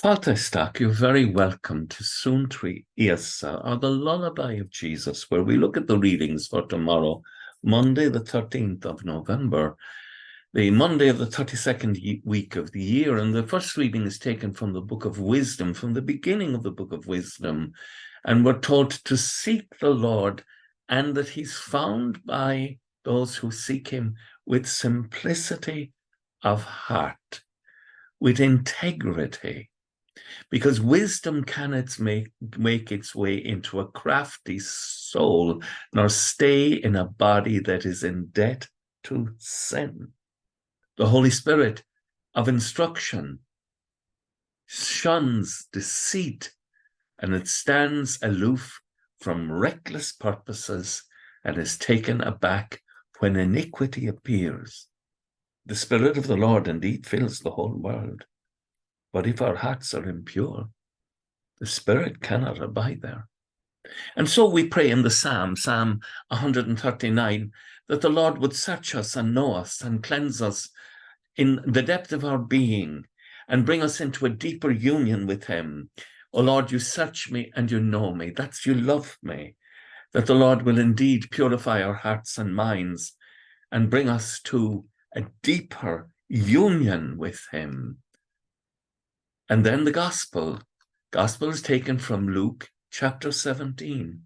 Faltestac, you're very welcome to Suantraí Íosa, or the Lullaby of Jesus, where we look at the readings for tomorrow, Monday, the 13th of November, the Monday of the 32nd week of the year. And the first reading is taken from the Book of Wisdom, from the beginning of the Book of Wisdom. And we're told to seek the Lord, and that he's found by those who seek him with simplicity of heart, with integrity. Because wisdom cannot make its way into a crafty soul, nor stay in a body that is in debt to sin. The Holy Spirit of instruction shuns deceit, and it stands aloof from reckless purposes and is taken aback when iniquity appears. The Spirit of the Lord indeed fills the whole world. But if our hearts are impure, the Spirit cannot abide there. And so we pray in the Psalm 139, that the Lord would search us and know us and cleanse us in the depth of our being and bring us into a deeper union with him. O Lord, you search me and you know me. That's you love me. That the Lord will indeed purify our hearts and minds and bring us to a deeper union with him. And then the Gospel is taken from Luke chapter 17.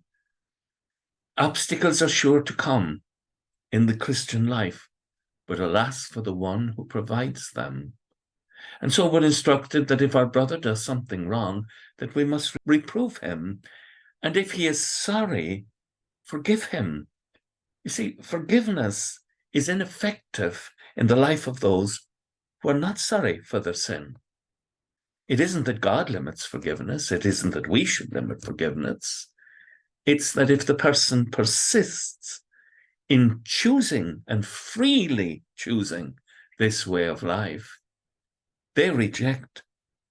Obstacles are sure to come in the Christian life, but alas for the one who provides them. And so we're instructed that if our brother does something wrong, that we must reprove him. And if he is sorry, forgive him. You see, forgiveness is ineffective in the life of those who are not sorry for their sin. It isn't that God limits forgiveness. It isn't that we should limit forgiveness. It's that if the person persists in choosing and freely choosing this way of life, they reject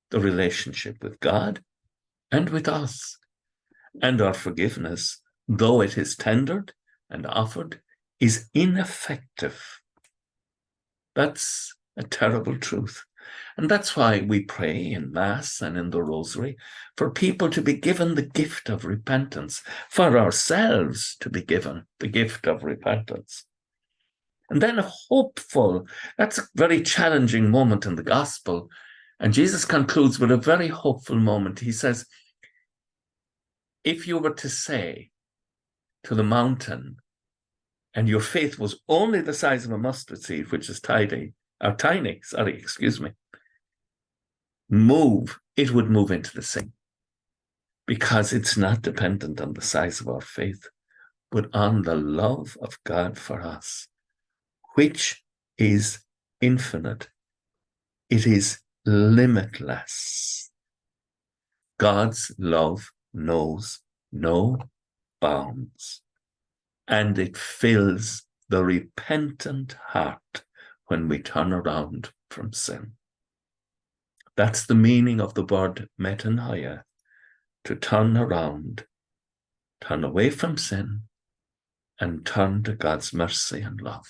the relationship with God and with us. And our forgiveness, though it is tendered and offered, is ineffective. That's a terrible truth. And that's why we pray in Mass and in the Rosary for people to be given the gift of repentance, for ourselves to be given the gift of repentance. And then hopeful, that's a very challenging moment in the Gospel. And Jesus concludes with a very hopeful moment. He says, if you were to say to the mountain, and your faith was only the size of a mustard seed, which is tiny, move, it would move into the sea, because it's not dependent on the size of our faith, but on the love of God for us, which is infinite. It is limitless. God's love knows no bounds, and it fills the repentant heart when we turn around from sin. That's the meaning of the word metanoia, to turn around, turn away from sin, and turn to God's mercy and love.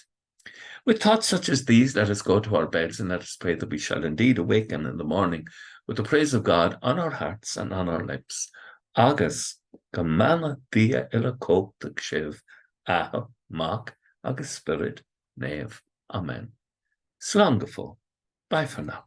With thoughts such as these, let us go to our beds and let us pray that we shall indeed awaken in the morning with the praise of God on our hearts and on our lips. Agus, gamana dia ila cope the kshiv, aha, mark, agus spirit, nave. Amen. Slangaful. Bye for now.